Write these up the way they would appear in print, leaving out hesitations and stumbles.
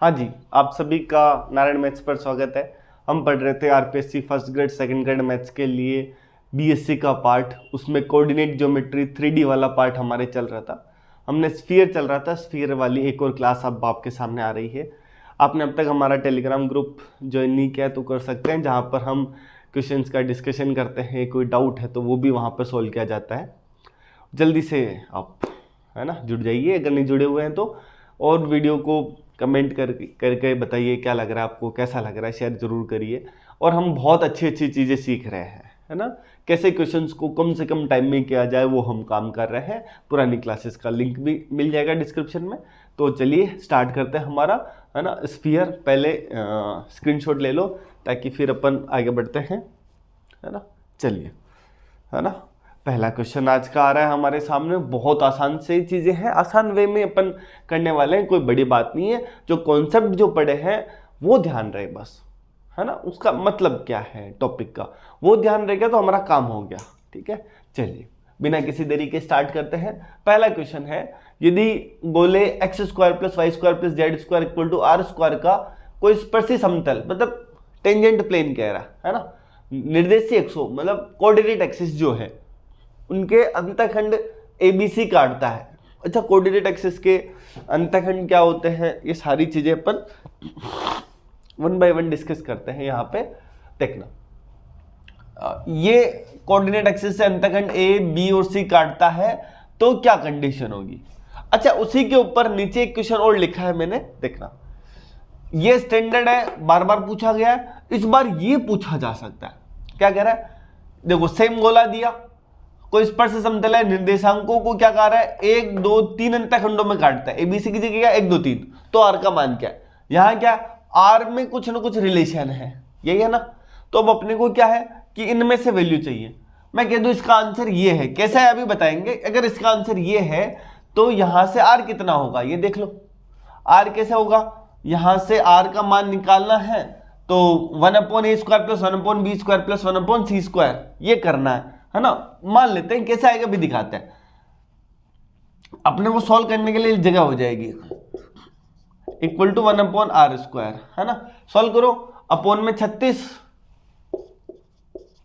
हाँ जी, आप सभी का नारायण मैथ्स पर स्वागत है। हम पढ़ रहे थे RPSC first grade second grade maths के लिए बीएससी का पार्ट, उसमें कोऑर्डिनेट ज्योमेट्री 3D वाला पार्ट हमारे चल रहा था। हमने स्फीयर चल रहा था, स्फीयर वाली एक और क्लास अब आपके सामने आ रही है। आपने अब तक हमारा टेलीग्राम ग्रुप ज्वाइन नहीं किया तो कर सकते हैं, जहाँ पर हम क्वेश्चंस का डिस्कशन करते हैं। कोई डाउट है तो वो भी वहाँ पर सॉल्व किया जाता है। जल्दी से आप है ना जुड़ जाइए अगर नहीं जुड़े हुए हैं तो, और वीडियो को कमेंट करके बताइए क्या लग रहा है आपको, कैसा लग रहा है, शेयर जरूर करिए। और हम बहुत अच्छी अच्छी चीज़ें सीख रहे हैं, है ना, कैसे क्वेश्चंस को कम से कम टाइम में किया जाए वो हम काम कर रहे हैं। पुरानी क्लासेस का लिंक भी मिल जाएगा डिस्क्रिप्शन में। तो चलिए स्टार्ट करते हैं हमारा, है ना, स्फीयर। पहले स्क्रीनशॉट ले लो ताकि फिर अपन आगे बढ़ते हैं, है ना। चलिए, है ना, पहला क्वेश्चन आज का आ रहा है हमारे सामने। बहुत आसान से चीज़ें हैं, आसान वे में अपन करने वाले हैं, कोई बड़ी बात नहीं है। जो कॉन्सेप्ट जो पढ़े हैं वो ध्यान रहे बस, है ना, उसका मतलब क्या है टॉपिक का वो ध्यान रहेगा तो हमारा काम हो गया। ठीक है, चलिए बिना किसी देरी के स्टार्ट करते हैं। पहला क्वेश्चन है, यदि गोले x² + y² + z² = r² का कोई स्पर्शी समतल, मतलब टेंजेंट प्लेन कह रहा है ना, निर्देशीय अक्षों मतलब कोऑर्डिनेट एक्सिस जो है उनके अंतखंड ABC काटता है। अच्छा, कोऑर्डिनेट एक्सिस के अंतखंड क्या होते हैं, ये सारी चीजें अपन 1 बाय 1 डिस्कस करते हैं। यहाँ पे देखना, ये कोऑर्डिनेट एक्सिस से अंतखंड A, B और C काटता है तो क्या कंडीशन होगी। अच्छा, उसी के ऊपर नीचे एक क्वेश्चन और लिखा है मैंने, देखना। ये स्टैंडर्ड है, बार बार पूछा गया है, इस बार ये पूछा जा सकता है। क्या कह रहा है, देखो सेम गोला दिया, कोई स्पर्श समतल है, निर्देशांकों को क्या कह रहा है, 1, 2, 3 अंतखंडों में काटता है। ABC की जगह 1, 2, 3, तो R का मान क्या है। यहाँ क्या, R में कुछ ना कुछ रिलेशन है, यही है ना। तो अब अपने को क्या है कि इनमें से वैल्यू चाहिए। मैं कह दूं इसका आंसर ये है, कैसा है अभी बताएंगे। अगर इसका आंसर ये है तो यहां से R कितना होगा ये देख लो। R कैसे होगा, यहां से R का मान निकालना है तो 1/a² + 1/b² + 1/c², ये करना है ना। मान लेते हैं, कैसे आएगा भी दिखाते हैं। अपने को सॉल्व करने के लिए जगह हो जाएगी, = 1/r², है ना। सॉल्व करो, अपॉन में 36,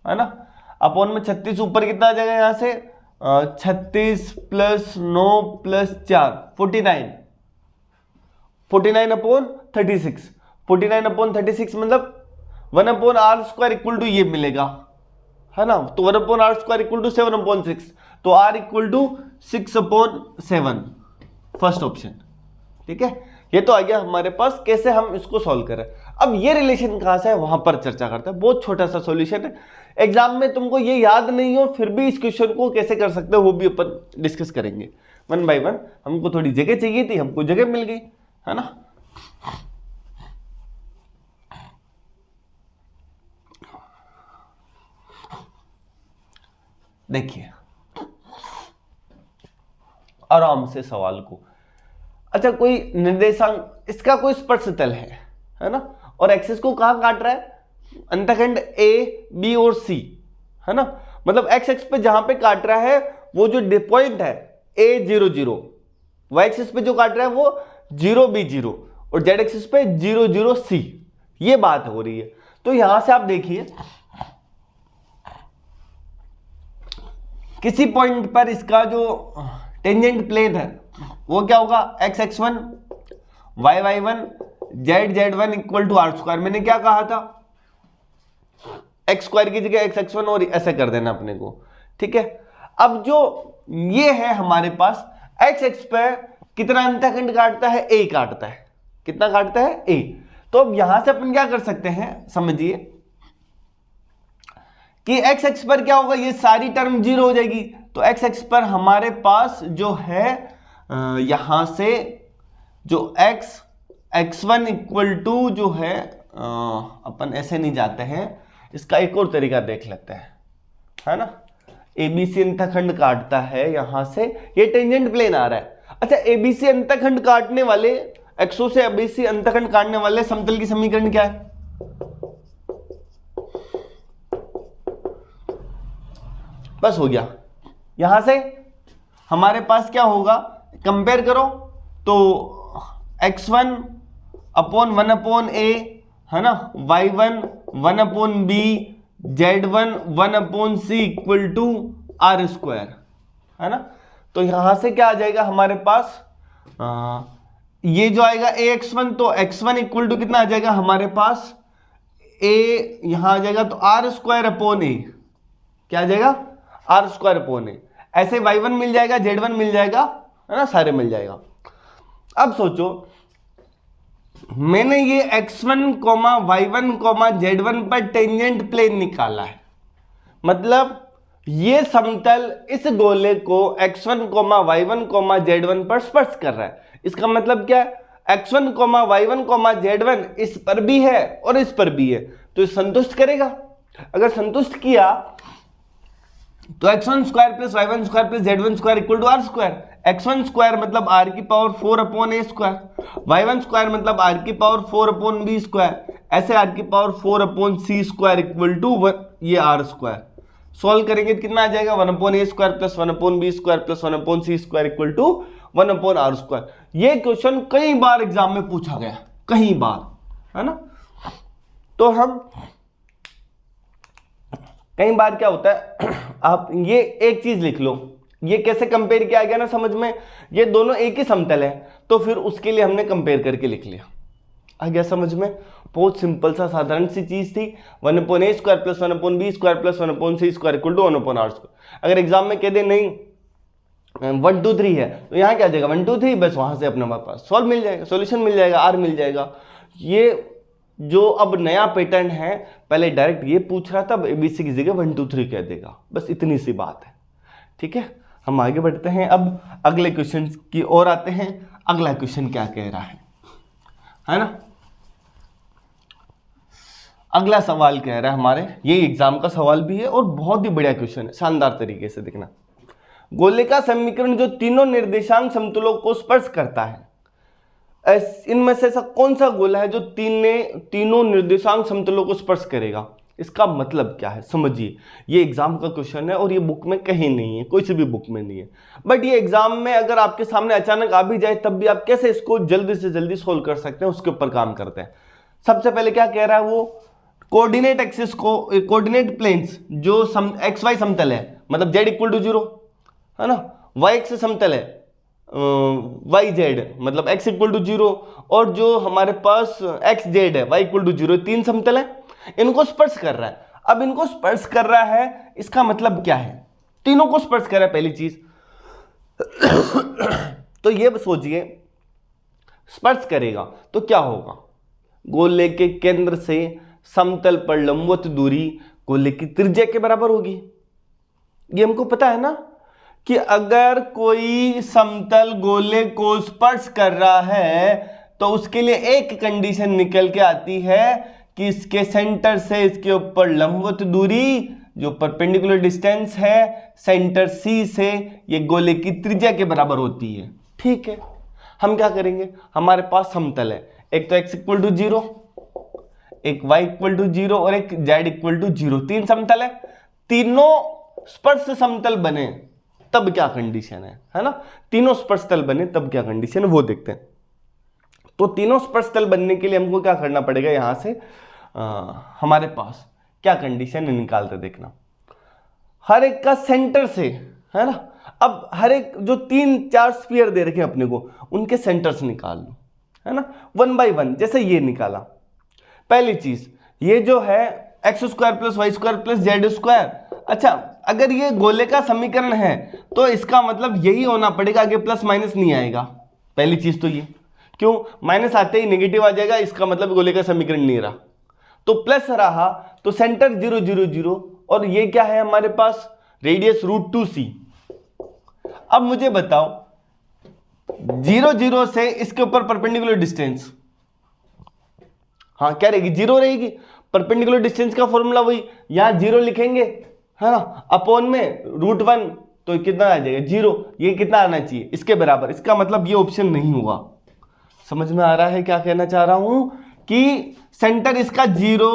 है ना, अपॉन में 36, ऊपर कितना आ जाएगा यहां से 36 + 9 + 4 49, 49/36, 49/36 मतलब 1/r² = ये मिलेगा, है ना। तो 1/r² = 7/6, तो r = 6/7, फर्स्ट ऑप्शन। ठीक है, ये तो आ गया हमारे पास। कैसे हम इसको सॉल्व करें, अब ये रिलेशन कहां से है वहां पर चर्चा करते हैं। बहुत छोटा सा सॉल्यूशन है, एग्जाम में तुमको ये याद नहीं हो फिर भी इस क्वेश्चन को कैसे कर सकते हो वो भी अपन डिस्कस करेंगे 1 बाय 1। हमको थोड़ी जगह चाहिए थी, हमको जगह मिल गई, है ना। देखिए आराम से सवाल को। अच्छा, कोई निर्देशांक, इसका कोई स्पर्श तल है ना, और एक्सिस को कहां काट रहा है, अंतखंड A, B और C, है ना। मतलब एक्स एक्स पे जहां पे काट रहा है वो जो पॉइंट है A 0 0, वाई एक्सिस पे जो काट रहा है वो 0 B 0, और जेड एक्सिस पे 0 0 C, ये बात हो रही है। तो यहां से आप देखिए किसी पॉइंट पर इसका जो टेंजेंट प्लेन है वो क्या होगा, x(x1), y(y1), z(z1) = r²। मैंने क्या कहा था, x² की जगह x(x1) और ऐसे कर देना अपने को। ठीक है, अब जो ये है हमारे पास, x एक्स पे कितना अंतखंड काटता है, a काटता है। कितना काटता है, a। तो अब यहां से अपन क्या कर सकते हैं, समझिए कि x एक्स पर क्या होगा, ये सारी टर्म 0 हो जाएगी। तो x एक्स पर हमारे पास जो है यहां से जो x(x1) = जो है, अपन ऐसे नहीं जाते हैं, इसका एक और तरीका देख लेते हैं, है ना। ABC अंतखंड काटता है यहां से, ये टेंजेंट प्लेन आ रहा है। अच्छा, ABC अंतखंड काटने वाले, एक्सो से ABC अंतखंड काटने वाले समतल की समीकरण क्या है, बस हो गया। यहां से हमारे पास क्या होगा, कंपेयर करो तो x1 अपॉन 1/a, है ना, y1 1/b, z1 1/c equal to r square, है ना। तो यहां से क्या आ जाएगा हमारे पास, ये जो आएगा ax1, तो x1 इक्वल टू कितना आ जाएगा हमारे पास, a यहां आ जाएगा तो r स्क्वायर अपॉन a, क्या आ जाएगा, r स्क्वायर अपॉन a। ऐसे y1 मिल जाएगा, z1 मिल जाएगा, है ना, सारे मिल जाएगा। अब सोचो, मैंने ये x1, y1, z1 पर टेंजेंट प्लेन निकाला है, मतलब ये समतल इस गोले को x1, y1, z1 पर स्पर्श कर रहा है। इसका मतलब क्या है, x1, y1, z1 इस पर भी है और इस पर भी है, तो ये संतुष्ट करेगा। अगर संतुष्ट किया तो x1 square plus y1 square plus z1 square equal to r square. x1 square मतलब r की power 4 upon a square, y1 square मतलब r की पावर 4 अपॉन b स्क्वायर, ऐसे r की power 4 upon c square equal to ये r square. Solve करेंगे तो कितना आ जाएगा, 1 upon a square plus 1 upon b square plus 1 upon c square equal to 1 upon r square. ये क्वेश्चन कई बार एग्जाम में पूछा गया, कई बार, है ना। तो हम कई बार क्या होता है, आप ये एक चीज लिख लो, ये कैसे कंपेयर किया गया ना समझ में, ये दोनों एक ही समतल है, तो फिर उसके लिए हमने कंपेयर करके लिख लिया। आ गया समझ में, बहुत सिंपल सा साधारण सी चीज थी। 1 upon a square plus 1 upon b square plus 1 upon c square equal to 1 upon r square. अगर एग्जाम में कह दे नहीं 1 2 3 है, तो यहाँ क्या आ जाएगा 1 2 3, बस वहां से अपने पास सॉल्व मिल जाएगा, सॉल्यूशन मिल जाएगा, r मिल जाएगा। ये जो अब नया पैटर्न है, पहले डायरेक्ट ये पूछ रहा था, अब एबीसी की जगह 1 2 3 कह देगा, बस इतनी सी बात है। ठीक है, हम आगे बढ़ते हैं, अब अगले क्वेश्चन की ओर आते हैं। अगला क्वेश्चन क्या कह रहा है ना। अगला सवाल कह रहा है हमारे, ये एग्जाम का सवाल भी है और बहुत ही बढ़िया क्वेश्चन है, शानदार तरीके से देखना। गोले का समीकरण जो तीनों निर्देशांक समतलों को स्पर्श करता है, इनमें से ऐसा कौन सा गोला है जो तीनों निर्देशांक समतलों को स्पर्श करेगा। इसका मतलब क्या है समझिए, ये एग्जाम का क्वेश्चन है और ये बुक में कहीं नहीं है, कोई सी भी बुक में नहीं है, बट ये एग्जाम में अगर आपके सामने अचानक आ भी जाए तब भी आप कैसे इसको जल्दी से जल्दी सोल्व कर सकते हैं, उसके ऊपर काम करते हैं। सबसे पहले क्या कह रहा है वो, कोऑर्डिनेट एक्सिस को, कोऑर्डिनेट प्लेन्स जो एक्स वाई समतल है, मतलब z इक्वल टू 0, है ना, y एक्सिस समतल है वाई जेड मतलब x इक्वल टू 0, और जो हमारे पास एक्स जेड है y इक्वल टू 0, तीन समतल है, इनको स्पर्श कर रहा है। अब इनको स्पर्श कर रहा है, इसका मतलब क्या है, तीनों को स्पर्श कर रहा है पहली चीज। तो ये सोचिए, स्पर्श करेगा तो क्या होगा, गोले के केंद्र से समतल पर लंबवत दूरी गोले की त्रिज्या के बराबर होगी। ये हमको पता है ना कि अगर कोई समतल गोले को स्पर्श कर रहा है तो उसके लिए एक कंडीशन निकल के आती है कि इसके सेंटर से इसके ऊपर लंबवत दूरी जो परपेंडिकुलर डिस्टेंस है सेंटर सी से ये गोले की त्रिज्या के बराबर होती है। ठीक है, हम क्या करेंगे, हमारे पास समतल है, एक तो x इक्वल टू 0, एक y इक्वल टू 0 और एक z इक्वल टू 0, तीन समतल है, तीनों स्पर्श समतल बने तब क्या कंडीशन है ना, तीनों स्पर्श तल बने तब क्या कंडीशन है वो देखते हैं। तो तीनों स्पर्श तल बनने के लिए हमको क्या करना पड़ेगा, यहां से हमारे पास क्या कंडीशन है निकालते देखना। हर एक का सेंटर से, है ना, अब हर एक जो 3-4 स्फीयर दे रखे हैं अपने को, उनके सेंटर से निकाल लो, है ना, 1 बाई 1। जैसे ये निकाला, पहली चीज ये जो है x square plus y square plus z square. अच्छा, अगर ये गोले का समीकरण है तो इसका मतलब यही होना पड़ेगा, आगे प्लस माइनस नहीं आएगा। पहली चीज तो ये, क्यों, माइनस आते ही नेगेटिव आ जाएगा, इसका मतलब गोले का समीकरण नहीं रहा। तो प्लस रहा तो सेंटर 0 0 0, और ये क्या है हमारे पास, रेडियस √2c। अब मुझे बताओ 0 0 से इसके ऊपर परपेंडिकुलर डिस्टेंस, हाँ क्या रहेगी, 0 रहेगी। परपेंडिकुलर डिस्टेंस का फॉर्मूला वही, यहां 0 लिखेंगे, है ना, अपॉन में √1, तो कितना आ जाएगा 0, ये कितना आना चाहिए इसके बराबर। इसका मतलब ये ऑप्शन नहीं होगा। समझ में आ रहा है क्या कहना चाह रहा हूं, कि सेंटर इसका 0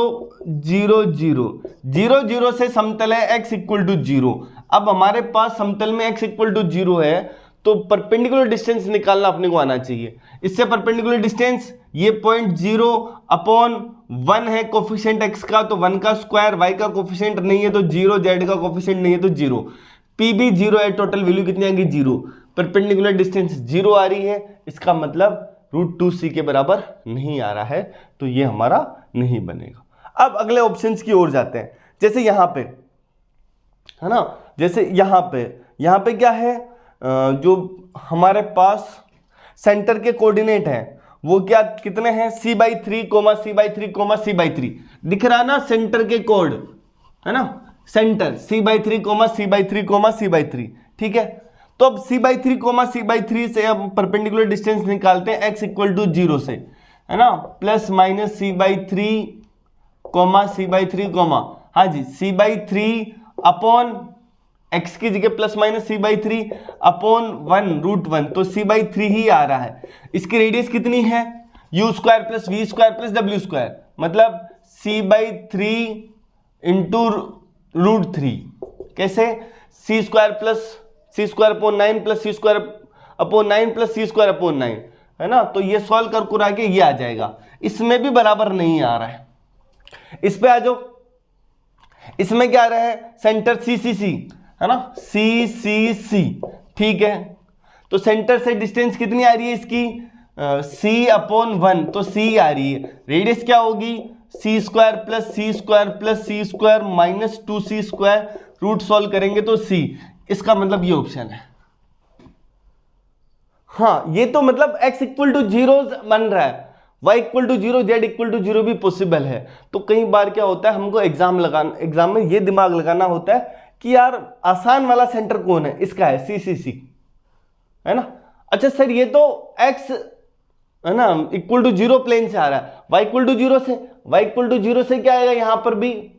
0 0 0 0 से समतल है x इक्वल टू 0। अब हमारे पास समतल में x इक्वल टू 0 है, तो परपेंडिकुलर डिस्टेंस निकालना अपने को आना चाहिए। इससे परपेंडिकुलर डिस्टेंस ये 0.0/1 है कोफिशिएंट x का, तो 1 का स्क्वायर, y का कोफिशिएंट नहीं है तो 0, z का कोफिशिएंट नहीं है तो 0, p भी 0 है, टोटल वैल्यू कितनी आएगी 0, परपेंडिकुलर डिस्टेंस 0 आ रही है, इसका मतलब √2c के बराबर नहीं आ रहा है, तो ये हमारा नहीं बनेगा। अब अगले ऑप्शंस की ओर जाते हैं, जैसे यहाँ पे है ना, जैसे यहाँ पे क्या है, जो हमारे पास सेंटर के कोऑर्डिनेट हैं वो क्या कितने हैं, c/3, c/3, c/3 दिख रहा ना, सेंटर के कोड है ना, सेंटर c/3, c/3, c/3, ठीक है। तो अब c/3, c/3 से हम परपेंडिकुलर डिस्टेंस निकालते हैं x = 0 से, है ना, प्लस माइनस c/3, c/3, हाँ जी, c/3 अपॉन x की जगह प्लस माइनस c/3 अपॉन 1 √1, तो c/3 ही आ रहा है। इसकी रेडियस कितनी है, u² + v² + w², मतलब c/3 × √3, कैसे, c² + c²/9 + c²/9, है ना, तो ये सॉल्व कर कुरा के ये आ जाएगा। इसमें भी बराबर नहीं आ रहा है, इस पे आ जाओ, इसमें क्या आ रहा है, सेंटर CCC है ना, CCC, ठीक है। तो सेंटर से डिस्टेंस कितनी आ रही है इसकी, c/1, तो c आ रही है। रेडियस क्या होगी, c² + c² + c² - 2c², root solve करेंगे तो c, इसका मतलब ये ऑप्शन है। हाँ, ये तो मतलब x = 0 बन रहा है, y = 0, z = 0 भी पॉसिबल है। तो कई बार क्या होता है, हमको एग्जाम में ये दिमाग लगाना होता है कि यार आसान वाला सेंटर कौन है, इसका है CCC, है ना। अच्छा सर, ये तो x है ना = 0 प्लेन से आ रहा है, y = 0 से, y = 0 से क्या आएगा, यहां पर भी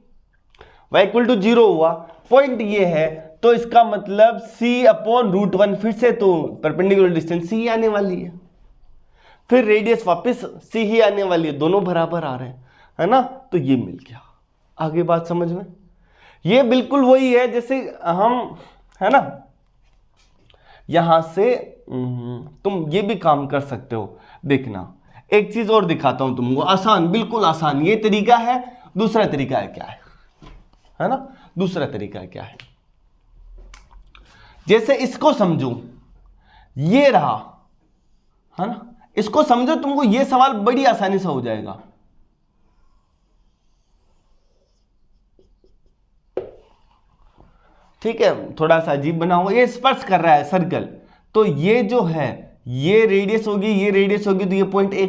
y = 0 हुआ, पॉइंट ये है, तो इसका मतलब c/√1, फिर से तो परपेंडिकुलर डिस्टेंस c ही आने वाली है, फिर रेडियस वापस c ही आने वाली है, दोनों बराबर आ रहे हैं, है ना, तो ये मिल गया। आगे बात समझ में, ये बिल्कुल वही है जैसे हम, है ना, यहां से तुम ये भी काम कर सकते हो। देखना, एक चीज और दिखाता हूं तुमको, आसान, बिल्कुल आसान, ये तरीका है। दूसरा तरीका है क्या है ना, दूसरा तरीका क्या है, जैसे इसको समझो, ये रहा, है ना, इसको समझो, तुमको ये सवाल बड़ी आसानी से हो जाएगा। ठीक है, थोड़ा सा अजीब बना हुआ, ये स्पर्श कर रहा है सर्कल, तो ये जो है ये रेडियस होगी, ये रेडियस होगी, तो ये पॉइंट a,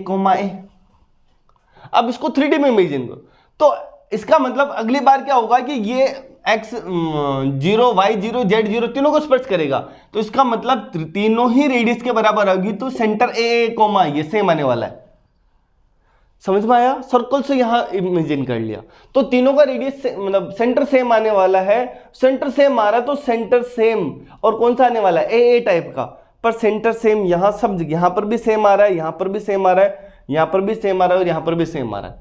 अब इसको 3D में इमेजिन करो, तो इसका मतलब अगली बार क्या होगा कि ये x 0, y 0, z 0 तीनों को स्पर्श करेगा, तो इसका मतलब तीनों ही रेडियस के बराबर होगी, तो सेंटर a, ये सेम आने वाला है। समझ में आया, सर्कल से यहां इमेजिन कर लिया, तो तीनों का रेडियस मतलब सेंटर सेम आने वाला है, सेंटर सेम आ रहा है, तो सेंटर सेम और कौन सा आने वाला है, ए टाइप का, पर सेंटर सेम यहां सब, यहां पर भी सेम आ रहा है, यहां पर भी सेम आ रहा है, यहां पर भी सेम आ रहा है, और यहां पर भी सेम आ रहा है,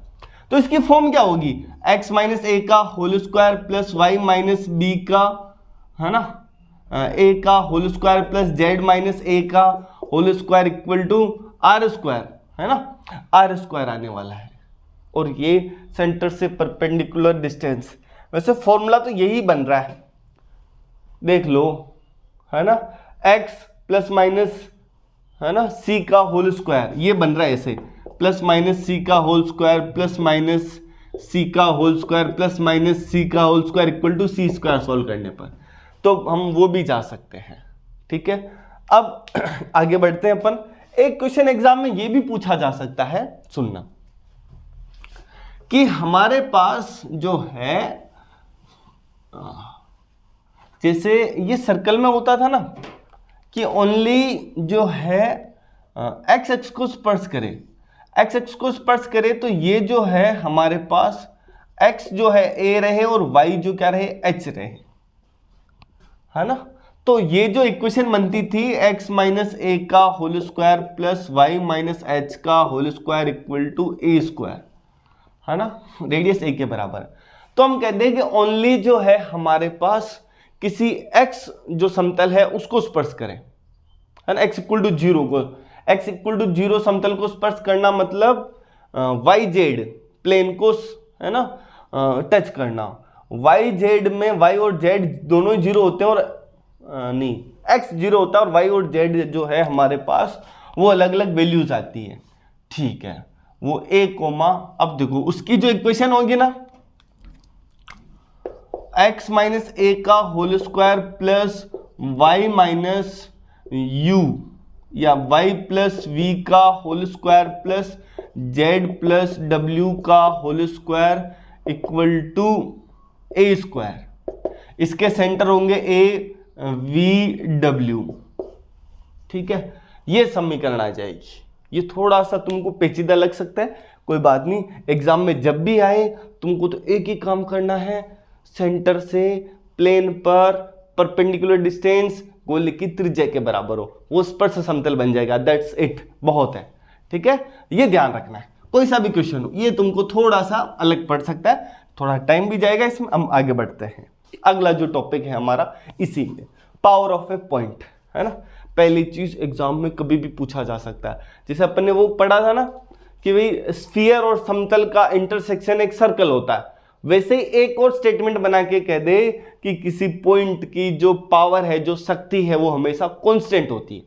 तो इसकी फॉर्म क्या होगी, x - a का whole square plus y - b का, है ना, a का whole square plus z - a का whole square equal to r², है ना, r² आने वाला है। और ये सेंटर से परपेंडिकुलर डिस्टेंस, वैसे फॉर्मूला तो यही बन रहा है, देख लो, है ना, x प्लस माइनस, है ना, c का होल स्क्वायर, ये बन रहा है ऐसे, प्लस माइनस c का whole square plus minus c का whole square plus minus c का whole square equal to c² solve करने पर, तो हम वो भी जा सकते हैं। ठीक है, अब आगे बढ़ते हैं अपन। एक क्वेश्चन एग्जाम में ये भी पूछा जा सकता है, सुनना, कि हमारे पास जो है, जैसे ये सर्कल में होता था ना कि ओनली जो है एक्स एक्स को स्पर्श करे, एक्स एक्स को स्पर्श करे, तो ये जो है हमारे पास एक्स जो है ए रहे और वाई जो क्या रहे, एच रहे, है ना। तो ये जो इक्वेशन बनती थी x माइनस ए का whole square plus y minus h का whole square equal to a², है ना, रेडियस a के बराबर। तो हम कहते हैं कि ओनली जो है हमारे पास किसी x जो समतल है उसको स्पर्श करें, है ना, x इक्वल टू 0 को, x इक्वल टू 0 समतल को स्पर्श करना मतलब वाई जेड प्लेन को, है ना, टच करना। वाई जेड में वाई और जेड दोनों ही 0 होते हैं, और नहीं, x 0 होता है और y और z जो है हमारे पास वो अलग अलग वैल्यूज आती है, ठीक है। वो a कोमा, अब देखो उसकी जो इक्वेशन होगी ना, x माइनस ए का whole square plus y minus u, या y प्लस वी का whole square plus z plus w का whole square equal to a square. इसके सेंटर होंगे a v w, ठीक है। ये समीकरण आ जाएगी। ये थोड़ा सा तुमको पेचीदा लग सकता है, कोई बात नहीं, एग्जाम में जब भी आए तुमको तो एक ही काम करना है, सेंटर से प्लेन पर परपेंडिकुलर डिस्टेंस गोले की त्रिज्या के बराबर हो, वो स्पर्श समतल बन जाएगा, दैट्स इट, बहुत है, ठीक है। ये ध्यान रखना है, कोई सा भी क्वेश्चन हो ये तुमको थोड़ा सा अलग पड़ सकता है, थोड़ा टाइम भी जाएगा इसमें। हम आगे बढ़ते हैं, अगला जो टॉपिक है हमारा इसी में, पावर ऑफ ए पॉइंट, है ना। पहली चीज एग्जाम में कभी भी पूछा जा सकता है, जैसे अपन ने वो पढ़ा था ना कि भाई स्फीयर और समतल का इंटरसेक्शन एक सर्कल होता है, वैसे ही एक और स्टेटमेंट बना के कह दे कि किसी पॉइंट की जो पावर है, जो शक्ति है, वो हमेशा कांस्टेंट होती है।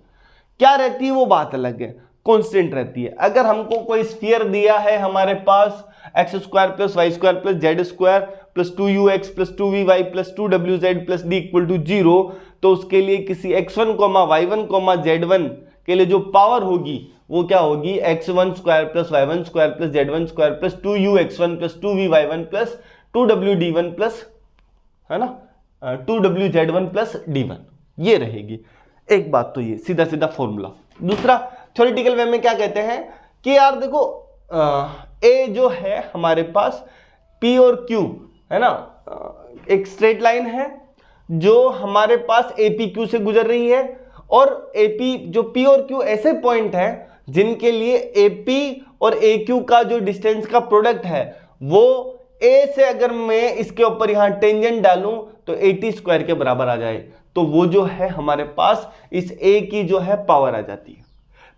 क्या रहती है वो बात अलग है, कांस्टेंट रहती है। अगर हमको कोई स्फीयर दिया है हमारे पास x square plus y square plus z square plus 2ux plus 2vy plus 2wz plus d equal to 0, तो उसके लिए किसी x1 y1 z1 के लिए जो पावर होगी वो क्या होगी, x1 square plus y1 square plus z1 square plus 2ux1 plus 2vy1 plus 2wd1 plus, है ना, 2wz1 प्लस d1, ये रहेगी। एक बात तो ये सीधा सीधा फॉर्मूला। दूसरा, थ्योरेटिकल वे में क्या कहते हैं कि यार देखो ए जो है हमारे पास P और Q, है ना, एक स्ट्रेट लाइन है जो हमारे पास APQ से गुजर रही है, और AP जो P और Q ऐसे पॉइंट हैं जिनके लिए AP और AQ का जो डिस्टेंस का प्रोडक्ट है वो A से अगर मैं इसके ऊपर यहां टेंजेंट डालूं तो 80 स्क्वायर के बराबर आ जाए, तो वो जो है हमारे पास इस A की जो है पावर आ जाती है,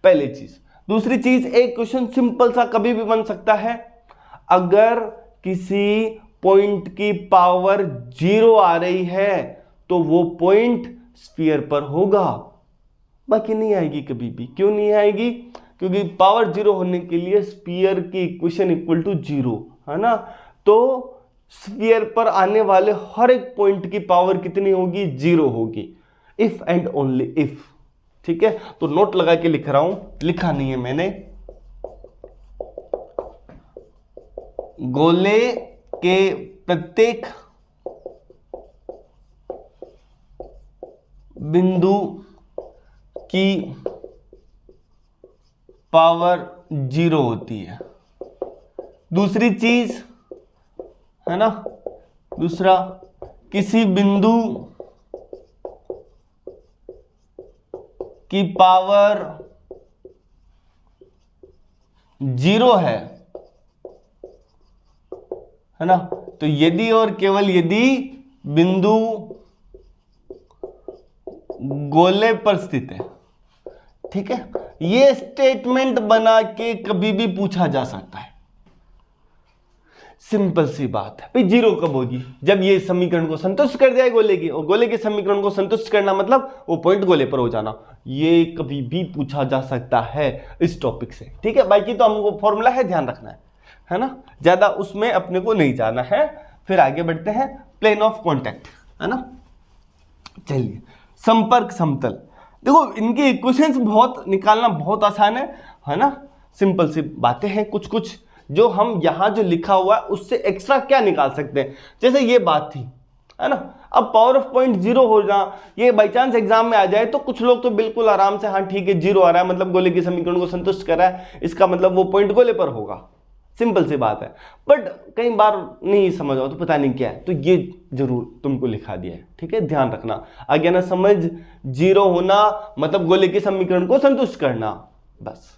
पहली चीज। दूसरी चीज, एक क्वेश्चन सिंपल सा कभी भी बन सकता है, अगर किसी पॉइंट की पावर 0 आ रही है तो वो पॉइंट स्फीयर पर होगा, बाकी नहीं आएगी कभी भी। क्यों नहीं आएगी? क्योंकि पावर 0 होने के लिए स्फीयर की इक्वेशन इक्वल टू 0, है ना। तो स्फीयर पर आने वाले हर एक पॉइंट की पावर कितनी होगी? 0 होगी, इफ एंड ओनली इफ, ठीक है। तो नोट लगा के लिख रहा हूं, लिखा नहीं है मैंने। गोले के प्रत्येक बिंदु की पावर 0 होती है। दूसरी चीज, है ना, दूसरा, किसी बिंदु की पावर 0 है ना, तो यदि और केवल यदि बिंदु गोले पर स्थित है, ठीक है। ये स्टेटमेंट बना के कभी भी पूछा जा सकता है, सिंपल सी बात है। भाई 0 कब होगी? जब ये समीकरण को संतुष्ट कर जाए गोले की, और गोले के समीकरण को संतुष्ट करना मतलब वो पॉइंट गोले पर हो जाना। ये कभी भी पूछा जा सकता है इस टॉपिक से, ठीक है। बाकी तो हमको फॉर्मूला है, ध्यान रखना है ना, ज्यादा उसमें अपने को नहीं जाना है। फिर आगे बढ़ते हैं, प्लेन ऑफ कॉन्टैक्ट, है ना। चलिए, संपर्क समतल, देखो इनके इक्वेशंस बहुत निकालना बहुत आसान है ना, सिंपल सी बातें हैं कुछ कुछ जो हम यहां जो लिखा हुआ है उससे एक्स्ट्रा क्या निकाल सकते हैं। जैसे ये बात थी, है ना, अब पावर ऑफ पॉइंट 0 हो जाए, ये बाई चांस एग्जाम में आ जाए तो कुछ लोग तो बिल्कुल आराम से, हाँ ठीक है 0 आ रहा है मतलब गोले के समीकरण को संतुष्ट कर रहा है, इसका मतलब वो पॉइंट गोले पर होगा, सिंपल सी बात है। बट कई बार नहीं समझ आओ तो पता नहीं क्या है, तो ये जरूर तुमको लिखा दिया है, ठीक है, ध्यान रखना। आगे ना समझ, 0 होना मतलब गोले के समीकरण को संतुष्ट करना, बस।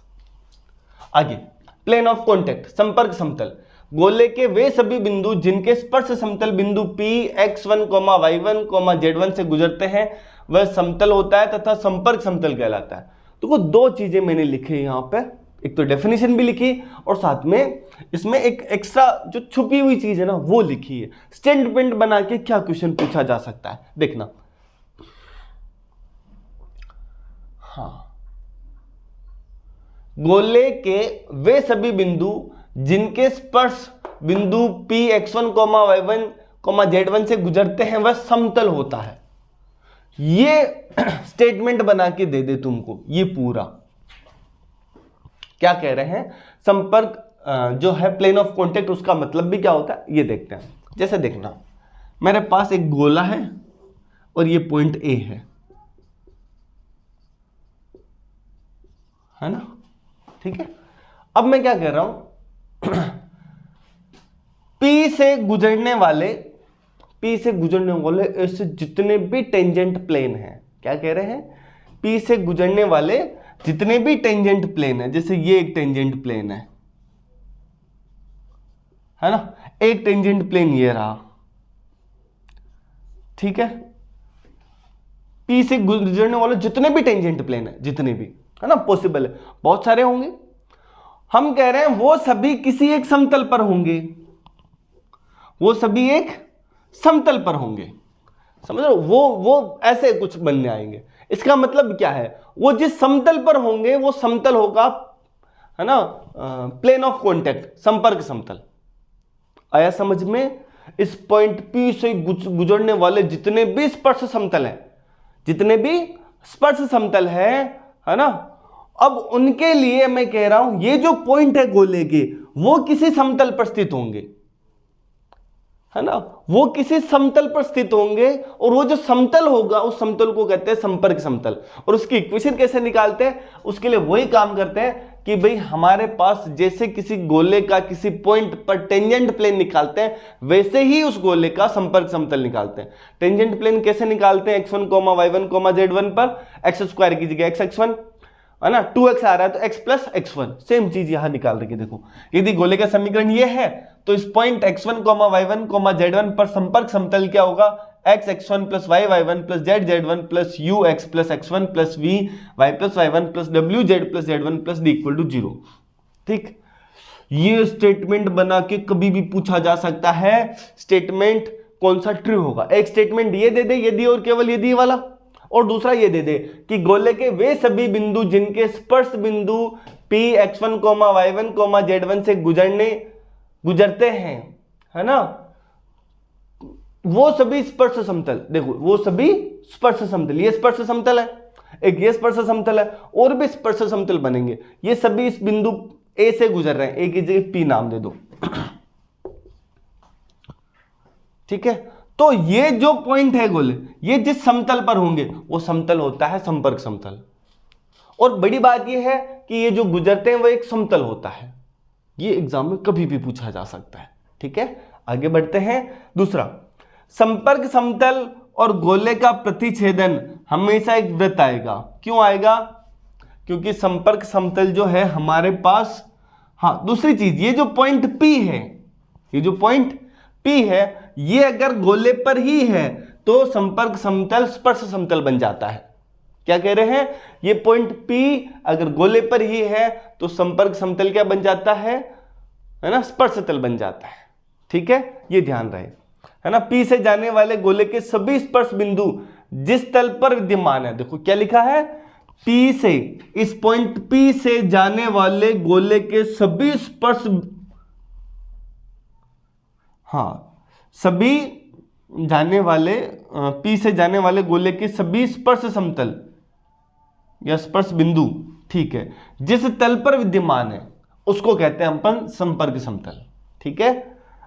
आगे, प्लेन ऑफ कॉन्टैक्ट, संपर्क समतल, गोले के वे सभी बिंदु जिनके स्पर्श समतल बिंदु P x1, y1, z1 से गुजरते हैं वह समतल होता है तथा संपर्क समतल कहलाता है। तो वो दो चीजें मैंने लिखी यहाँ पे, एक तो डेफिनेशन भी लिखी और साथ में इसमें एक एक्स्ट्रा जो छुपी हुई चीज है ना वो लिखी है। स्टेटमेंट बना के क्या क्वेश्चन पूछा जा सकता है देखना। हाँ, गोले के वे सभी बिंदु जिनके स्पर्श बिंदु P x1, y1, z1 से गुजरते हैं वह समतल होता है। ये स्टेटमेंट बना के दे दे तुमको, ये पूरा क्या कह रहे हैं, संपर्क जो है प्लेन ऑफ कॉन्टेक्ट, उसका मतलब भी क्या होता है ये देखते हैं। जैसे देखना, मेरे पास एक गोला है और ये पॉइंट ए है ना, ठीक है। अब मैं क्या कह रहा हूं, P से गुजरने वाले ऐसे जितने भी टेंजेंट प्लेन हैं, क्या कह रहे हैं, P से गुजरने वाले जितने भी टेंजेंट प्लेन है, जैसे ये एक टेंजेंट प्लेन है ना, एक टेंजेंट प्लेन ये रहा, ठीक है। P से गुजरने वाले जितने भी टेंजेंट प्लेन है, जितने भी है ना, पॉसिबल है, बहुत सारे होंगे। हम कह रहे हैं वो सभी किसी एक समतल पर होंगे, वो सभी एक समतल पर होंगे, समझ रहे हो, वो ऐसे कुछ बनने आएंगे। इसका मतलब क्या है, वो जिस समतल पर होंगे वो समतल होगा, है ना, प्लेन ऑफ कॉन्टेक्ट, संपर्क समतल। आया समझ में। इस पॉइंट P से गुजरने वाले जितने भी स्पर्श समतल हैं, जितने भी स्पर्श समतल है ना, अब उनके लिए मैं कह रहा हूं ये जो पॉइंट है गोले के, वो किसी समतल पर स्थित होंगे, है ना, वो किसी समतल पर स्थित होंगे, और वो जो समतल होगा उस समतल को कहते हैं संपर्क समतल। और उसकी इक्वेशन कैसे निकालते हैं, उसके लिए वही काम करते हैं कि भाई हमारे पास जैसे किसी गोले का किसी पॉइंट पर टेंजेंट प्लेन निकालते हैं, वैसे ही उस गोले का संपर्क समतल निकालते हैं। टेंजेंट प्लेन कैसे निकालते हैं, x1, y1, z1 पर x² की जगह x1, है ना, 2x आ रहा है तो x प्लस x1, सेम चीज यहां निकाल रही है। देखो, यदि गोले का समीकरण ये है तो इस पॉइंट x1, y1, z1 पर संपर्क समतल क्या होगा, x1 plus y1 plus z1 plus ux plus x1 plus vy plus y1 plus wz plus z1 plus d equal to 0। ठीक, ये स्टेटमेंट बना के कभी भी पूछा जा सकता है, स्टेटमेंट कौन सा ट्रू होगा। एक स्टेटमेंट ये दे दे यदि और केवल यदि वाला, और दूसरा ये दे दे कि गोले के वे सभी बिंदु जिनके स्पर्श बिंदु P x1, y1, z1 से गुजरते हैं, है ना, वो सभी स्पर्श समतल। देखो, वो सभी स्पर्श समतल, ये स्पर्श समतल है, एक ये स्पर्श समतल है, और भी स्पर्श समतल बनेंगे। ये सभी इस बिंदु A से गुजर रहे हैं, एक की जगह P नाम दे दो, ठीक है। तो ये जो पॉइंट है गोले, ये जिस समतल पर होंगे वो समतल होता है संपर्क समतल। और बड़ी बात ये है कि ये जो गुजरते हैं वो एक समतल होता है। ये एग्जाम में कभी भी पूछा जा सकता है, ठीक है। आगे बढ़ते हैं। दूसरा, संपर्क समतल और गोले का प्रतिच्छेदन हमेशा एक वृत्त आएगा। क्यों आएगा? क्योंकि संपर्क समतल जो है हमारे पास, हाँ, दूसरी चीज, ये जो पॉइंट P है, ये जो पॉइंट P है, ये अगर गोले पर ही है तो संपर्क समतल स्पर्श समतल बन जाता है। क्या कह रहे हैं? ये पॉइंट P अगर गोले पर ही है तो संपर्क समतल क्या बन जाता है ना, स्पर्श तल बन जाता है, ठीक है, ये ध्यान रहे, है ना। P से जाने वाले गोले के सभी स्पर्श बिंदु जिस तल पर विद्यमान है, देखो क्या लिखा है, P से, इस पॉइंट P से जाने वाले गोले के सभी स्पर्श, हाँ, सभी जाने वाले P से जाने वाले गोले के सभी स्पर्श समतल या स्पर्श बिंदु, ठीक है, जिस तल पर विद्यमान है उसको कहते हैं अपन संपर्क समतल, ठीक है।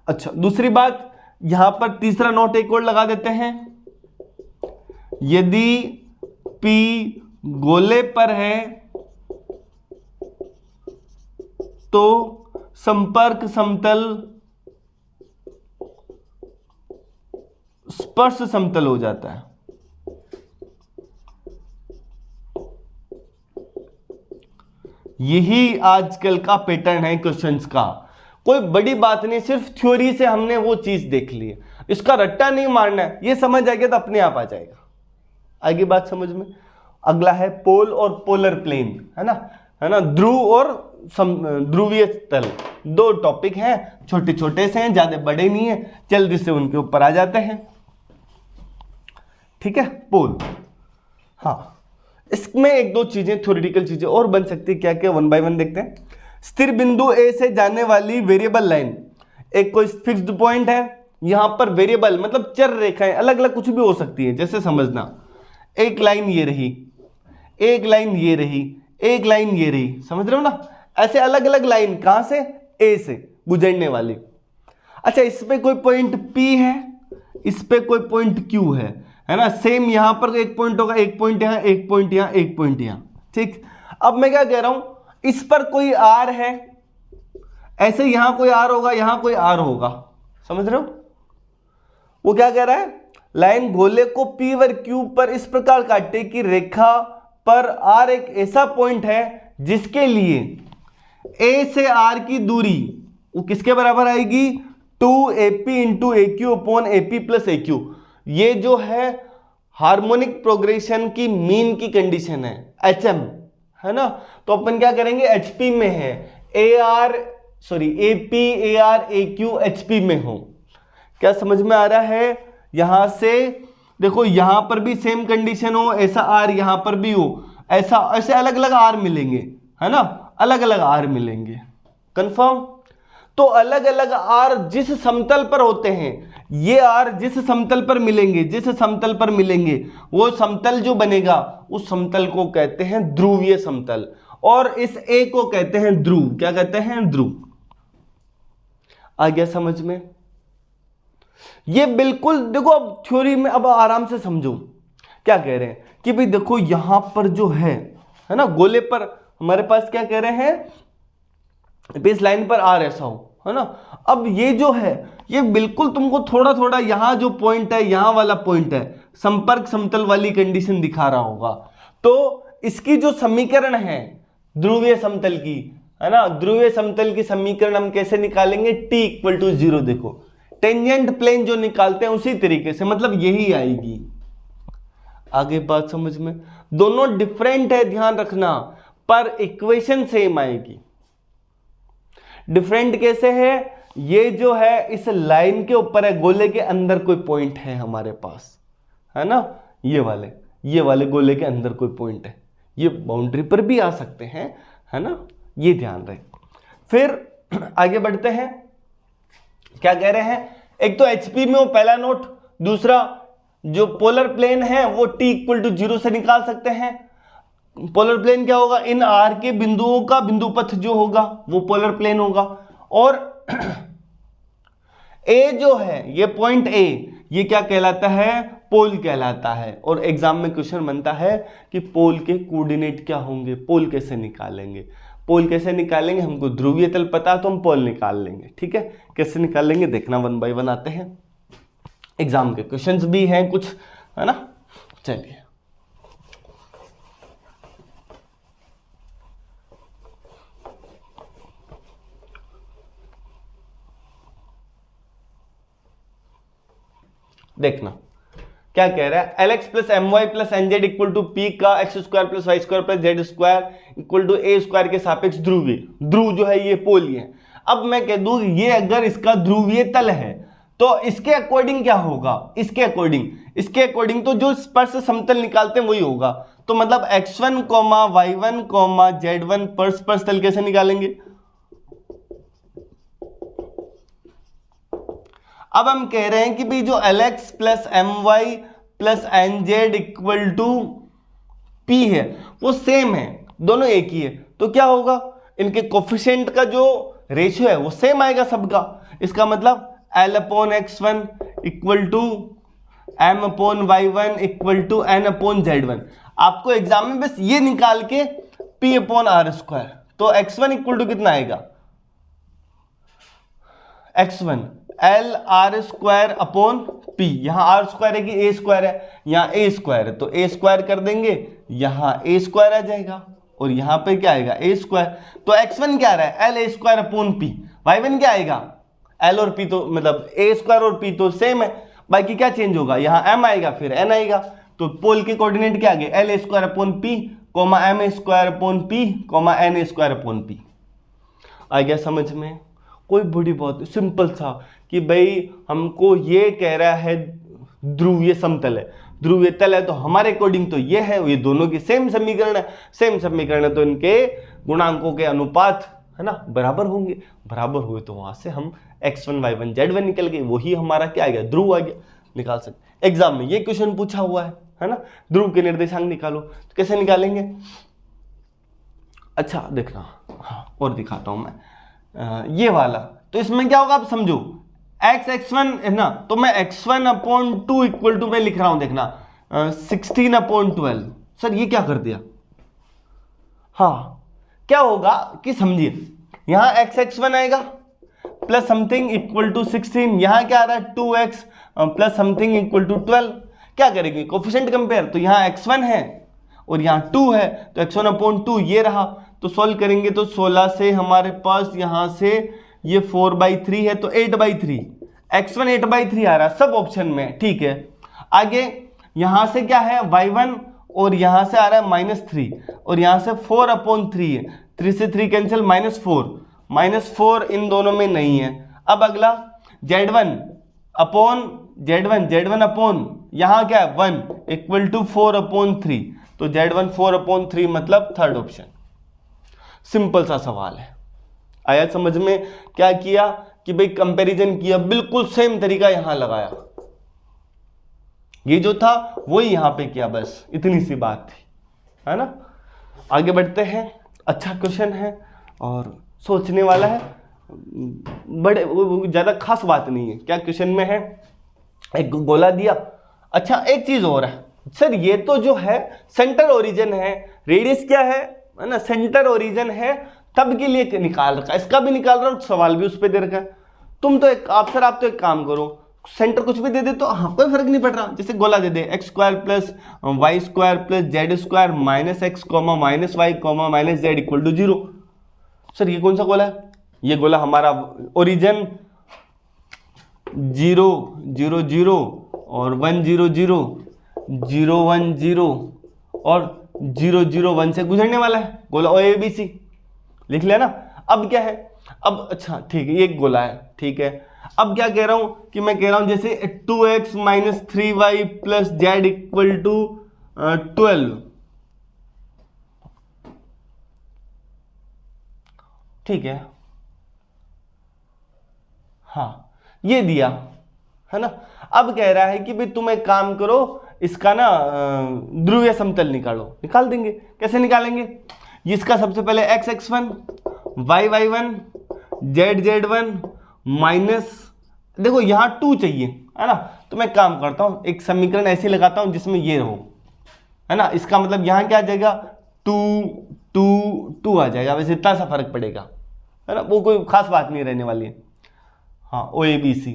अच्छा, दूसरी बात, यहां पर तीसरा नोट एक और लगा देते हैं। यदि P गोले पर है तो संपर्क समतल स्पर्श समतल हो जाता है। यही आजकल का पैटर्न है क्वेश्चंस का। कोई बड़ी बात नहीं, सिर्फ थ्योरी से हमने वो चीज देख ली है, इसका रट्टा नहीं मारना है, ये समझ आएगा तो अपने आप आ जाएगा, आगे बात समझ में। अगला है पोल और पोलर प्लेन, है ना, ध्रुव और ध्रुवीय तल, दो टॉपिक हैं, छोटे छोटे से हैं, ज्यादा बड़े नहीं हैं, जल्दी से उनके ऊपर आ जाते हैं। ठीक है, पोल। हाँ, इसमें एक दो चीजें, थ्योरेटिकल चीजें और बन सकती है, क्या क्या, वन बाय वन देखते हैं। स्थिर बिंदु ए से जाने वाली वेरिएबल लाइन, एक कोई फिक्स्ड पॉइंट है, यहां पर वेरिएबल मतलब चर रेखाएं अलग अलग कुछ भी हो सकती है, जैसे समझना, एक लाइन ये रही, एक लाइन ये रही, एक लाइन ये रही, समझ रहे हो ना, ऐसे अलग अलग लाइन, कहां से, ए से गुजरने वाली। अच्छा, इस पे कोई पॉइंट P है, इस पे कोई पॉइंट Q है ना, सेम यहां पर एक पॉइंट होगा, एक पॉइंट यहां, एक पॉइंट यहां, एक पॉइंट यहां। ठीक, अब मैं क्या कह रहा हूं, इस पर कोई R है, ऐसे यहां कोई R होगा, यहां कोई R होगा, समझ रहे हो। वो क्या कह रहा है, लाइन गोले को P व Q पर इस प्रकार काटे कि रेखा पर R एक ऐसा पॉइंट है जिसके लिए A से R की दूरी वो किसके बराबर आएगी, 2AP into AQ upon AP plus AQ। ये जो है हार्मोनिक प्रोग्रेशन की मीन की कंडीशन है, HM, है ना। तो अपन क्या करेंगे, HP में है, AP AR AQ HP में हो। क्या समझ में आ रहा है। यहां से देखो, यहां पर भी सेम कंडीशन हो, ऐसा R यहां पर भी हो, ऐसा, ऐसे अलग अलग R मिलेंगे, है ना, अलग अलग R मिलेंगे, कंफर्म। तो अलग अलग R जिस समतल पर होते हैं, ये R जिस समतल पर मिलेंगे, जिस समतल पर मिलेंगे, वो समतल जो बनेगा उस समतल को कहते हैं ध्रुवीय समतल, और इस A को कहते हैं ध्रुव। क्या कहते हैं, ध्रुव। आ गया समझ में। ये बिल्कुल देखो, अब थ्योरी में अब आराम से समझो क्या कह रहे हैं कि भाई देखो, यहां पर जो है ना, गोले पर हमारे पास क्या कह रहे हैं, बेस लाइन पर R ऐसा हो, है ना। अब ये जो है, ये बिल्कुल तुमको थोड़ा थोड़ा यहां जो पॉइंट है, यहां वाला पॉइंट है, संपर्क समतल वाली कंडीशन दिखा रहा होगा। तो इसकी जो समीकरण है ध्रुवीय समतल की, है ना, ध्रुवीय समतल की समीकरण हम कैसे निकालेंगे, T इक्वल टू 0। देखो, टेंजेंट प्लेन जो निकालते हैं उसी तरीके से, मतलब यही आएगी। आगे बात समझ में। दोनों डिफरेंट है, ध्यान रखना, पर इक्वेशन सेम आएगी। डिफरेंट कैसे है, ये जो है इस लाइन के ऊपर है, गोले के अंदर कोई पॉइंट है हमारे पास, है ना, ये वाले गोले के अंदर कोई पॉइंट है, ये बाउंड्री पर भी आ सकते हैं, है ना, ये ध्यान रहे। फिर आगे बढ़ते हैं, क्या कह रहे हैं, एक तो HP में वो पहला नोट, दूसरा जो पोलर प्लेन है वो T इक्वल टू 0 से निकाल सकते हैं। पोलर प्लेन क्या होगा, इन R के बिंदुओं का बिंदु पथ जो होगा वो पोलर प्लेन होगा। और A जो है, ये पॉइंट A, ये क्या कहलाता है, पोल कहलाता है। और एग्जाम में क्वेश्चन बनता है कि पोल के कोऑर्डिनेट क्या होंगे, पोल कैसे निकालेंगे, पोल कैसे निकालेंगे, हमको ध्रुवीय तल पता तो हम पोल निकाल लेंगे। ठीक है, कैसे निकालेंगे देखना, वन बाय वन आते हैं, एग्जाम के क्वेश्चंस भी हैं कुछ, है ना। चलिए, देखना क्या कह रहा है, LX plus MY plus NZ equal to P का x² plus y² plus z² equal to a² के सापेक्ष ध्रुवीय, ध्रुव जो है ये पोल ही है। अब मैं कह दूं, ये अगर इसका ध्रुवीय तल है तो इसके अकॉर्डिंग क्या होगा, इसके अकॉर्डिंग तो जो स्पर्श समतल निकालते हैं वही होगा। तो मतलब x1, y1, z1 पर स्पर्श तल कैसे निकालेंगे। अब हम कह रहे हैं कि भाई जो LX plus MY plus NZ equal to P है वो सेम है, दोनों एक ही है। तो क्या होगा, इनके कोफिशिएंट का जो रेशियो है वो सेम आएगा सबका। इसका मतलब L upon x1 equal to M upon y1 equal to N upon z1। आपको एग्जाम में बस ये निकाल के P अपॉन r², तो x1 इक्वल टू कितना आएगा, x1 L² अपॉन P, यहां r² है कि a² है, यहां a² है तो a² कर देंगे, यहां a² आ जाएगा और यहां पे क्या आएगा a²। तो x1 क्या आ रहा है, LA² अपॉन P, y1 क्या आएगा, L और P, तो मतलब a² और P तो सेम है, बाकी क्या चेंज होगा, यहां M आएगा फिर N आएगा। तो पोल के कोऑर्डिनेट क्या आ गए, l square upon p comma m square upon p comma n square upon p. आ गया समझ में? कोई बड़ी बात, सिंपल सा कि भाई हमको ये कह रहा है ध्रुवीय समतल है, ध्रुवीय तल है, तो हमारे अकॉर्डिंग तो ये है, ये दोनों की सेम समीकरण है, सेम समीकरण है, तो इनके गुणांकों के अनुपात है ना बराबर होंगे, बराबर हुए तो वहां से हम x1 y1 z1 निकल गए, वही हमारा क्या आ गया, ध्रुव आ गया, निकाल सकते। एग्जाम में ये क्वेश्चन पूछा हुआ है ना, ध्रुव के निर्देशांक निकालो, तो कैसे निकालेंगे? अच्छा देखना, हाँ और दिखाता हूं मैं ये वाला, तो इसमें क्या होगा आप समझो, x1 है ना, तो मैं x1/2 इक्वल टू मैं लिख रहा हूं, देखना 16/12। सर ये क्या कर दिया? हाँ क्या होगा कि समझिए, यहां x1 आएगा प्लस समथिंग इक्वल टू 16, यहां क्या आ रहा है 2x plus something equal to 12। क्या करेंगे, कोफिशिएंट कंपेयर, तो यहां x1 है और यहां 2 है, तो x1/2 ये रहा, तो सॉल्व करेंगे तो 16 से हमारे पास यहां से ये 4/3 है, तो 8/3, x1 8/3 आ रहा है सब ऑप्शन में, ठीक है। आगे यहां से क्या है y1 और यहां से आ रहा है -3 और यहां से 4/3 है, 3 से 3 कैंसिल, -4 इन दोनों में नहीं है। अब अगला z1 अपॉन यहां क्या है 1 इक्वल टू 4/3, तो z1 4/3 मतलब थर्ड ऑप्शन। सिंपल सा सवाल है, आया समझ में? क्या किया कि भाई कंपैरिजन किया, बिल्कुल सेम तरीका यहां लगाया, ये जो था वही यहां पे किया, बस इतनी सी बात थी, है ना। आगे बढ़ते हैं, अच्छा क्वेश्चन है और सोचने वाला है, बड़े ज्यादा खास बात नहीं है। क्या क्वेश्चन में है, एक गोला दिया। अच्छा एक चीज और है सर, ये तो जो है सेंटर ओरिजिन है, रेडियस क्या है ना, सेंटर ओरिजिन है, तब के लिए निकाल रखा, इसका भी निकाल रहा हूं, सवाल भी उस पर दे रखा है। तुम तो आप तो एक काम करो, सेंटर कुछ भी दे दे तो हाँ कोई फर्क नहीं पड़ रहा, जैसे गोला दे दे x² plus y² plus z² minus x comma minus y comma minus z equal to 0। Sir ये कौन सा गोला है? ये गोला हमारा ओरिजिन 0 0 0 और 1 0 0 0 1 0 और 0 0 1 से गुजरने वाला है गोला OABC, लिख लिया ना। अब क्या है, अब अच्छा ठीक है, ये एक गोला है, ठीक है। अब क्या कह रहा हूं कि मैं कह रहा हूं जैसे 2x minus 3y plus z equal to 12, ठीक है, हाँ ये दिया है ना। अब कह रहा है कि भाई तुम एक काम करो, इसका ना ध्रुवीय समतल निकालो, निकाल देंगे। कैसे निकालेंगे? इसका सबसे पहले x1 y1 z1 माइनस, देखो यहां 2 चाहिए है ना, तो मैं काम करता हूं, एक समीकरण ऐसे लगाता हूं जिसमें ये रहो, है ना। इसका मतलब यहां क्या आ जाएगा 2 2 2 आ जाएगा, वैसे इतना सा फर्क पड़ेगा, है ना, वो कोई खास बात नहीं रहने वाली है। हाँ OABC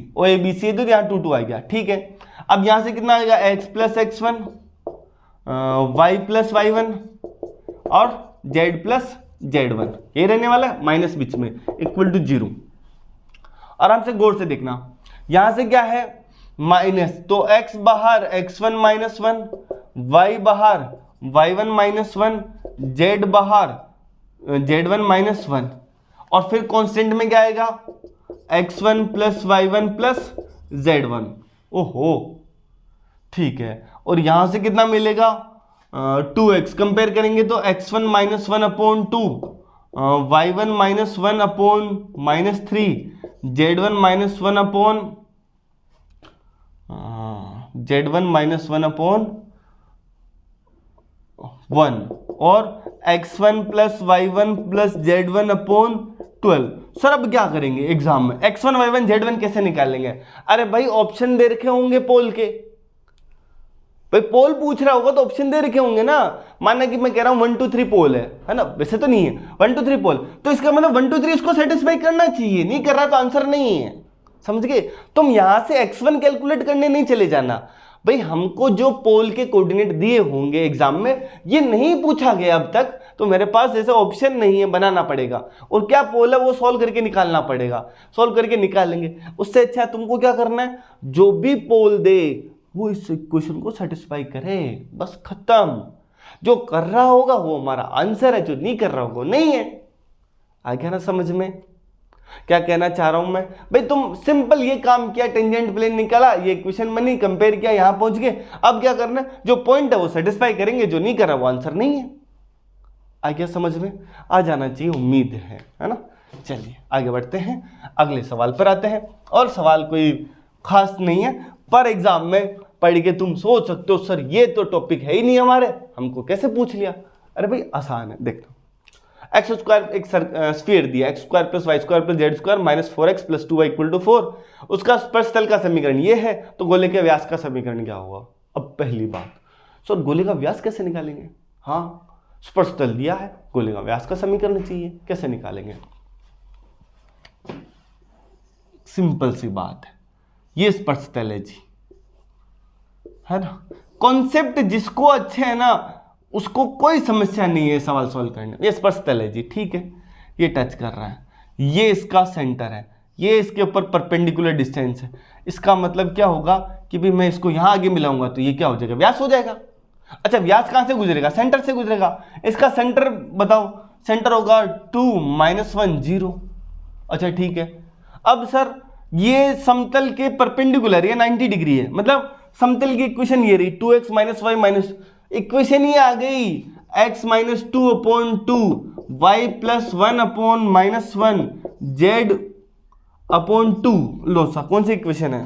है तो यहाँ 2 2 आ गया, ठीक है। अब यहाँ से कितना आएगा x plus x1 y plus y1 और z प्लस z1, ये रहने वाला है, माइनस बीच में इक्वल टू 0। आराम से गौर से देखना, यहाँ से क्या है माइनस, तो x बाहर x1 माइनस 1, y बाहर y1 माइनस 1, z बाहर z1 माइनस 1, और फिर कांस्टेंट में क्या आएगा x1 plus y1 plus z1। ओहो ठीक है, और यहां से कितना मिलेगा 2x, कंपेयर करेंगे तो x1 minus 1/2, y1 minus 1/-3, z1 minus 1/1 और x1 plus y1 plus z1/12। Sir अब क्या करेंगे एग्जाम में, x1 y1 z1 कैसे निकालेंगे? अरे भाई ऑप्शन दे रखे होंगे पोल के, भाई पोल पूछ रहा होगा तो ऑप्शन दे रखे होंगे ना। माना कि मैं कह रहा हूं 1 2 3 पोल है ना, वैसे तो नहीं है 1 2 3 पोल, तो इसका मतलब 1 2 3 इसको सेटिस्फाई करना चाहिए, नहीं कर रहा तो आंसर नहीं है, समझ गए। तुम यहां से x1 कैलकुलेट करने नहीं चले जाना, भाई हमको जो पोल के कोऑर्डिनेट दिए होंगे एग्जाम में, ये नहीं पूछा गया अब तक, तो मेरे पास ऐसा ऑप्शन नहीं है, बनाना पड़ेगा, और क्या पोल है वो सॉल्व करके निकालना पड़ेगा, सॉल्व करके निकालेंगे। उससे अच्छा तुमको क्या करना है, जो भी पोल दे वो इस इक्वेशन को सेटिस्फाई करे, बस खत्म। जो कर रहा होगा वो हमारा आंसर है, जो नहीं कर रहा होगा वो नहीं है। आ गया ना समझ में क्या कहना चाह रहा हूं मैं? भाई तुम सिंपल ये काम किया, टेंजेंट प्लेन निकाला, ये इक्वेशन बनी, कंपेयर किया, यहां पहुंच गए। अब क्या करना है, जो पॉइंट है वो सेटिस्फाई करेंगे, जो नहीं कर रहा वो आंसर नहीं है। आ गया समझ में? आ जाना चाहिए, उम्मीद है ना। चलिए आगे बढ़ते हैं, अगले सवाल पर आते हैं। और सवाल कोई खास नहीं है, पर एग्जाम में पढ़ के तुम सोच सकते हो सर ये तो टॉपिक है ही नहीं हमारे, हमको कैसे पूछ लिया। अरे भाई आसान है, देख लो। एक्स स्क्वायर एक स्फीयर दिया, x square plus y square plus z square minus 4x plus 2y equal to 4। उसका स्पर्श तल का समीकरण ये है, तो गोले के व्यास का समीकरण क्या होगा? अब पहली बात, सर गोले का व्यास कैसे निकालेंगे? हाँ, स्पर्श तल दिया है, गोले का व्यास का समीकरण चाहिए, कैसे निकालेंगे? सिंपल सी बात है, ये स्पर्श तल है जी, है ना। कॉन्सेप्ट जिसको अच्छे है ना उसको कोई समस्या नहीं है सवाल सॉल्व करने में। ये स्पर्श तल है जी, ठीक है, ये टच कर रहा है, ये इसका सेंटर है, ये इसके ऊपर परपेंडिकुलर डिस्टेंस है। इसका मतलब क्या होगा कि भाई मैं इसको यहां आगे मिलाऊंगा तो ये क्या हो जाएगा? व्यास हो जाएगा। अच्छा, व्यास कहां से गुजरेगा? सेंटर से गुजरेगा। इसका सेंटर बताओ, सेंटर होगा 2 -1 0। अच्छा ठीक है। अब सर ये समतल के परपेंडिकुलर, ये 90 डिग्री है, मतलब समतल की इक्वेशन ये रही 2x - y माइनस, इक्वेशन ये आ गई x - 2/2 y + 1/-1 z/2। लो सा कौन सी इक्वेशन है?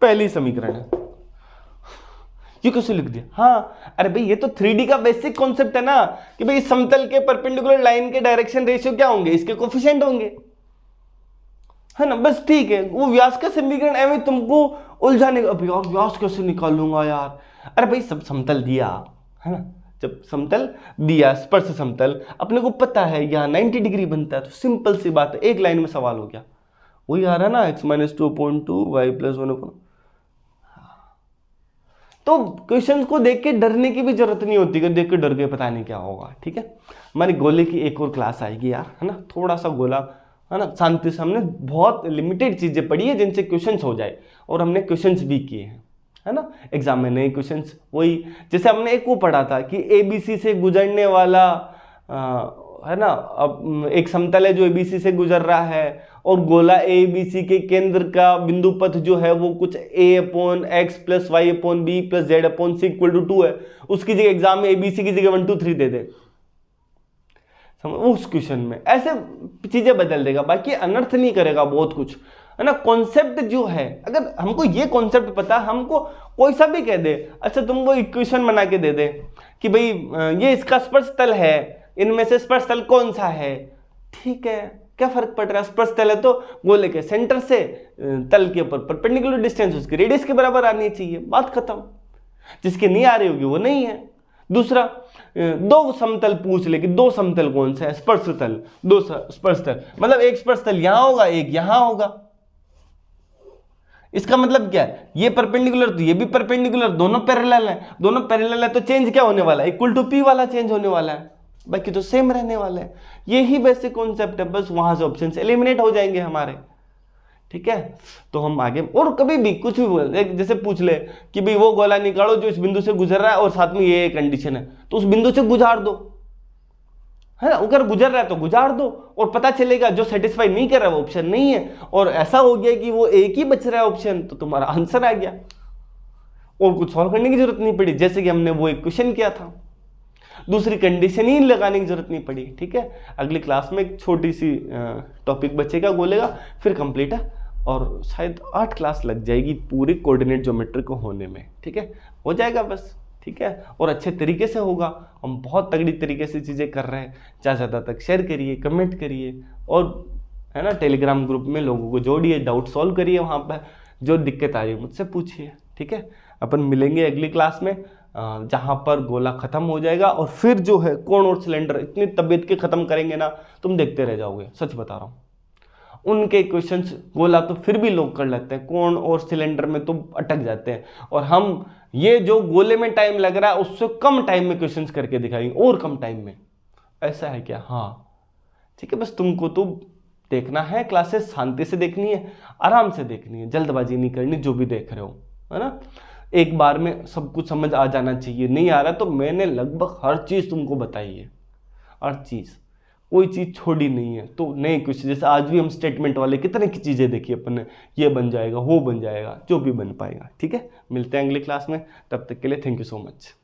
पहली समीकरण है। ये कैसे लिख दिया? हाँ, अरे भाई ये तो 3D का बेसिक कॉन्सेप्ट है ना, कि भाई समतल के परपेंडिकुलर लाइन के डायरेक्शन रेशियो क्या होंगे? इसके कोफिशिएंट होंगे, है ना। बस ठीक है, वो व्यास का समीकरण एवं तुमको उलझाने का, अभी यार व्यास कैसे निकालूंगा यार? अरे भाई सब समतल दिया है ना, जब समतल दिया, स्पर्श समतल अपने को पता है यहाँ 90 डिग्री बनता है, तो सिंपल सी बात है, एक लाइन में सवाल हो गया। वही आ रहा है ना, x - 2/2 y + 1/। तो क्वेश्चंस को देख के डरने की भी जरूरत नहीं होती कि देख के डर के पता नहीं क्या होगा, ठीक है। हमारी गोले की एक और क्लास आएगी यार, है ना, थोड़ा सा गोला, है ना, शांति से। हमने बहुत लिमिटेड चीजें पढ़ी है जिनसे क्वेश्चंस हो जाए, और हमने क्वेश्चंस भी किए हैं, है ना, एग्जाम में नए क्वेश्चंस। वही जैसे हमने एक वो पढ़ा था कि ABC से गुजरने वाला है ना, अब एक समतल है जो ABC से गुजर रहा है, और गोला ABC के केंद्र का बिंदु पथ जो है वो कुछ a/x + y/b + z/c = 2 है। उसकी जगह एग्जाम में ABC की जगह 1 2 3 दे दे, उस क्वेश्चन में ऐसे चीजें बदल देगा, बाकी अनर्थ नहीं करेगा बहुत कुछ, है ना। कॉन्सेप्ट जो है, अगर हमको ये कॉन्सेप्ट पता, हमको कोई सा भी कह दे, अच्छा तुमको इक्वेशन बना के दे दे कि भाई ये इसका स्पर्श तल है, इनमें से स्पर्श तल कौन सा है, ठीक है, क्या फर्क पड़ रहा है? स्पर्श तल है तो गोले के सेंटर से तल के ऊपर परपेंडिकुलर डिस्टेंस उसकी रेडियस के बराबर आनी चाहिए, बात खत्म। जिसकी नहीं आ रही होगी वो नहीं है। दूसरा, दो समतल पूछ ले कि दो समतल कौन सा है? स्पर्श तल, दो स्पर्श तल, मतलब एक स्पर्श तल यहां होगा, एक यहां होगा। इसका मतलब क्या है? ये परपेंडिकुलर तो ये भी परपेंडिकुलर, दोनों पैरेलल है, दोनों पैरेलल है, तो चेंज क्या होने वाला है? इक्वल टू P वाला चेंज होने वाला है, बाकी तो सेम रहने वाला है। यही बेसिक कॉन्सेप्ट है, बस वहां से ऑप्शन एलिमिनेट हो जाएंगे हमारे, ठीक है। तो हम आगे, और कभी भी कुछ भी बोल, जैसे पूछ ले कि भाई वो गोला निकालो जो इस बिंदु से गुजर रहा है और साथ में ये कंडीशन है, तो उस बिंदु से गुजार दो, है ना। अगर गुजर रहा है तो गुजार दो, और पता चलेगा जो सेटिस्फाई नहीं कर रहा है वो ऑप्शन नहीं है, और ऐसा हो गया कि वो एक ही बच रहा है ऑप्शन, तो तुम्हारा आंसर आ गया, और कुछ सॉल्व करने की जरूरत नहीं पड़ी, जैसे कि हमने वो एक क्वेश्चन किया था, दूसरी कंडीशन ही लगाने की जरूरत नहीं पड़ी, ठीक है। अगली क्लास में एक छोटी सी टॉपिक बचेगा गोले का, फिर कंप्लीट है, और शायद 8 क्लास लग जाएगी पूरी कोऑर्डिनेट ज्योमेट्री को होने में, ठीक है, हो जाएगा बस, ठीक है, और अच्छे तरीके से होगा। हम बहुत तगड़ी तरीके से चीज़ें कर रहे हैं, ज़्यादा तक शेयर करिए, कमेंट करिए, और है ना टेलीग्राम ग्रुप में लोगों को जोड़िए, डाउट सॉल्व करिए, वहाँ पर जो दिक्कत आ रही है मुझसे पूछिए, ठीक है। अपन मिलेंगे अगली क्लास में, जहाँ पर गोला ख़त्म हो जाएगा, और फिर जो है कोण और सिलेंडर इतनी तबीयत के ख़त्म करेंगे ना, तुम देखते रह जाओगे, सच बता रहा हूँ। उनके क्वेश्चंस गोला तो फिर भी लोग कर लेते हैं, कोण और सिलेंडर में तो अटक जाते हैं, और हम ये जो गोले में टाइम लग रहा है उससे कम टाइम में क्वेश्चंस करके दिखाएंगे, और कम टाइम में। ऐसा है क्या? हाँ ठीक है, बस तुमको तो देखना है क्लासेस शांति से देखनी है, आराम से देखनी है, जल्दबाजी नहीं करनी जो भी देख रहे हो, है ना। एक बार में सब कुछ समझ आ जाना चाहिए, नहीं आ रहा तो मैंने लगभग हर चीज़ तुमको बताई है, हर चीज़, कोई चीज़ छोड़ी नहीं है। तो नहीं कुछ, जैसे आज भी हम स्टेटमेंट वाले कितने की चीज़ें देखी अपन ने, ये बन जाएगा वो बन जाएगा, जो भी बन पाएगा। ठीक है, मिलते हैं अगली क्लास में, तब तक के लिए थैंक यू सो मच।